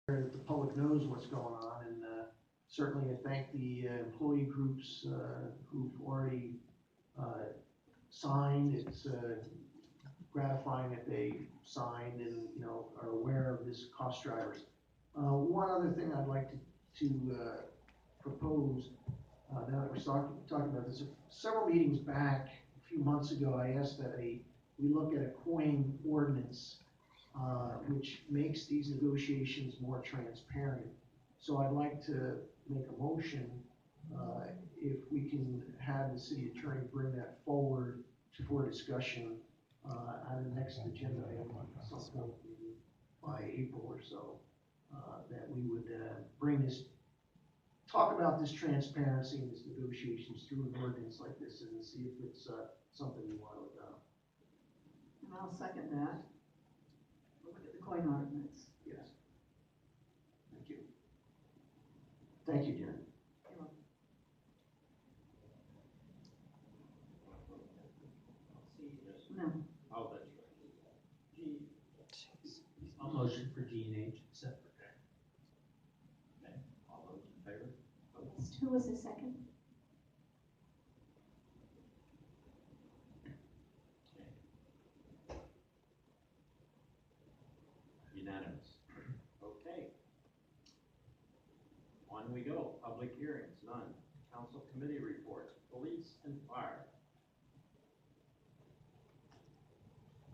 that the public knows what's going on, and certainly I thank the employee groups who've already signed. It's gratifying that they signed and are aware of this cost drivers. One other thing I'd like to propose, now that we're talking about this, several meetings back, a few months ago, I asked that we look at a coin ordinance which makes these negotiations more transparent. So I'd like to make a motion if we can have the city attorney bring that forward for discussion on the next agenda item, sometime by April or so, that we would talk about this transparency and this negotiations through an ordinance like this and see if it's something we want to adopt. And I'll second that. We'll look at the coin ordinance. Yes. Thank you. Thank you, Jen. No. Oh, that's right. G. I'll motion for G and H separate. Okay. All those in favor? Vote. Who was the second? Okay. Unanimous. Okay. On we go. Public hearings, none. Council committee reports, police and fire.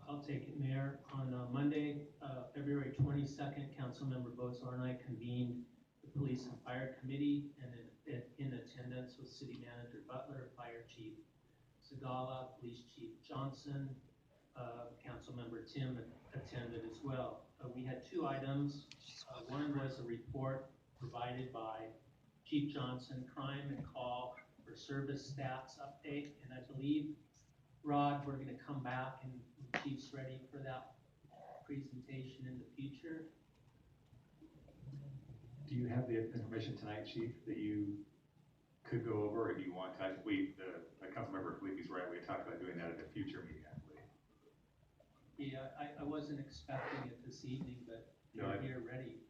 I'll take it, Mayor. On Monday, February 22nd, Councilmember Bozar and I convened the Police and Fire Committee, and in attendance was City Manager Butler, Fire Chief Segala, Police Chief Johnson, Councilmember Tim attended as well. We had two items. One was a report provided by Chief Johnson, crime and call for service stats update, and I believe, Rod, we're going to come back and the Chief's ready for that presentation in the future. Do you have the information tonight, Chief, that you could go over, or do you want to? The Councilmember Felipe's right. We talked about doing that at a future meeting, I believe. Yeah, I wasn't expecting it this evening, but you're ready.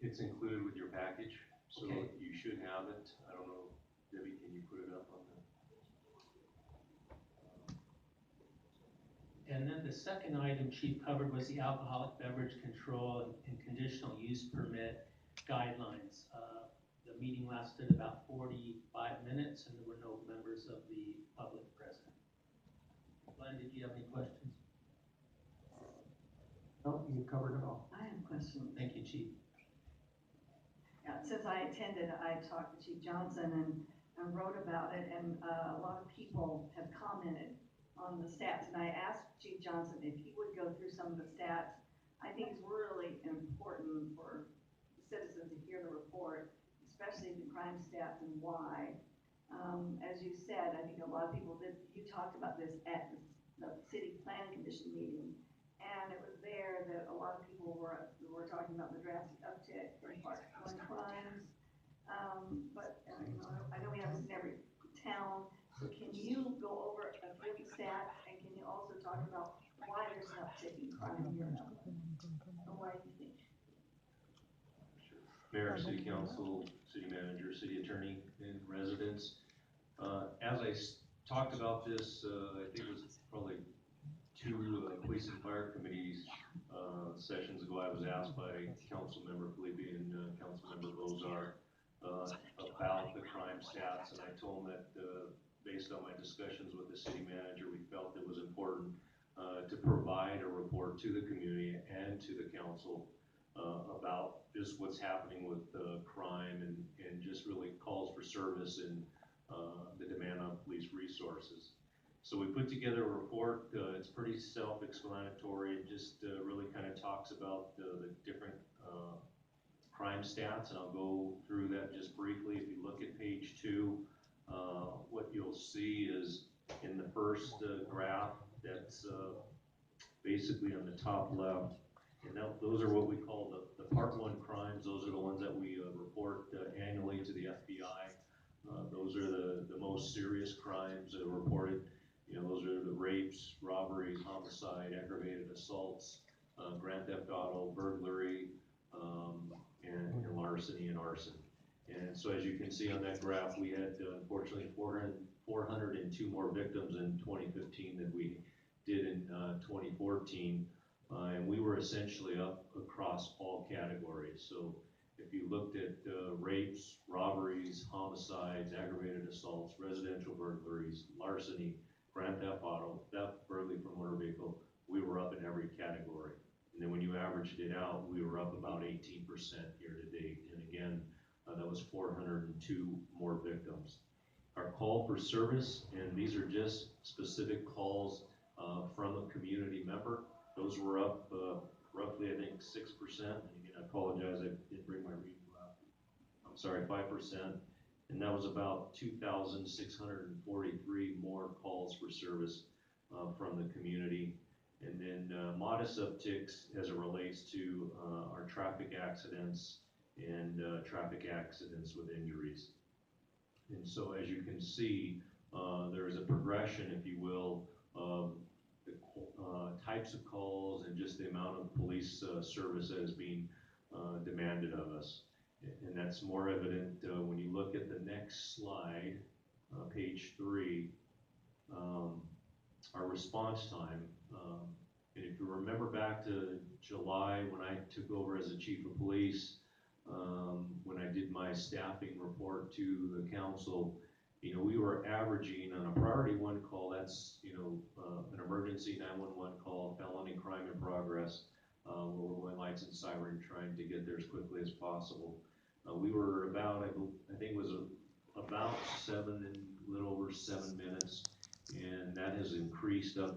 It's included with your package, so okay. You should have it. I don't know, Debbie, can you put it up on the? And then the second item Chief covered was the alcoholic beverage control and conditional use permit guidelines. The meeting lasted about 45 minutes and there were no members of the public present. Glenn, did you have any questions? No, you covered it all. I have a question. Thank you, Chief. Yeah, since I attended, I talked to Chief Johnson and wrote about it, and a lot of people have commented on the stats, and I asked Chief Johnson if he would go through some of the stats. I think it's really important for the citizens to hear the report, especially the crime stats and why. As you said, I think a lot of people did, you talked about this at the City Planning Commission meeting, and it was there that a lot of people were talking about the drastic uptick in part-one crimes. But I know we have this in every town. So can you go over a few stats, and can you also talk about why there's an uptick in crime here in Upland? And why do you think? Sure. Mayor, City Council, City Manager, City Attorney, and residents. As I talked about this, I think it was probably two Police and Fire Committees sessions ago, I was asked by Councilmember Felipe and Councilmember Bozar about the crime stats, and I told them that based on my discussions with the city manager, we felt it was important to provide a report to the community and to the council about just what's happening with crime and just really calls for service and the demand on police resources. So we put together a report. It's pretty self-explanatory. It just really kind of talks about the different crime stats, and I'll go through that just briefly. If you look at page 2, what you'll see is in the first graph that's basically on the top left, and those are what we call the part 1 crimes. Those are the ones that we report annually to the FBI. Those are the most serious crimes that are reported. Those are the rapes, robberies, homicide, aggravated assaults, grand theft auto, burglary, arson. And so as you can see on that graph, we had unfortunately 402 more victims in 2015 than we did in 2014. And we were essentially up across all categories. So if you looked at rapes, robberies, homicides, aggravated assaults, residential burglaries, larceny, grand theft auto, theft, burglary from motor vehicle, we were up in every category. And then when you averaged it out, we were up about 18% year to date. And again, that was 402 more victims. Our call for service, and these are just specific calls from a community member, those were up roughly, I think, 6%. And again, I apologize, I didn't bring my reading glasses. I'm sorry, 5%. And that was about 2,643 more calls for service from the community. And then modest upticks as it relates to our traffic accidents and traffic accidents with injuries. And so as you can see, there is a progression, if you will, of the types of calls and just the amount of police service that is being demanded of us. And that's more evident when you look at the next slide, page 3, our response time. And if you remember back to July when I took over as the chief of police, when I did my staffing report to the council, you know, we were averaging on a priority 1 call, that's, you know, an emergency 911 call, felony crime in progress, where we're going lights and siren trying to get there as quickly as possible. We were about, I think it was about a little over 7 minutes, and that has increased up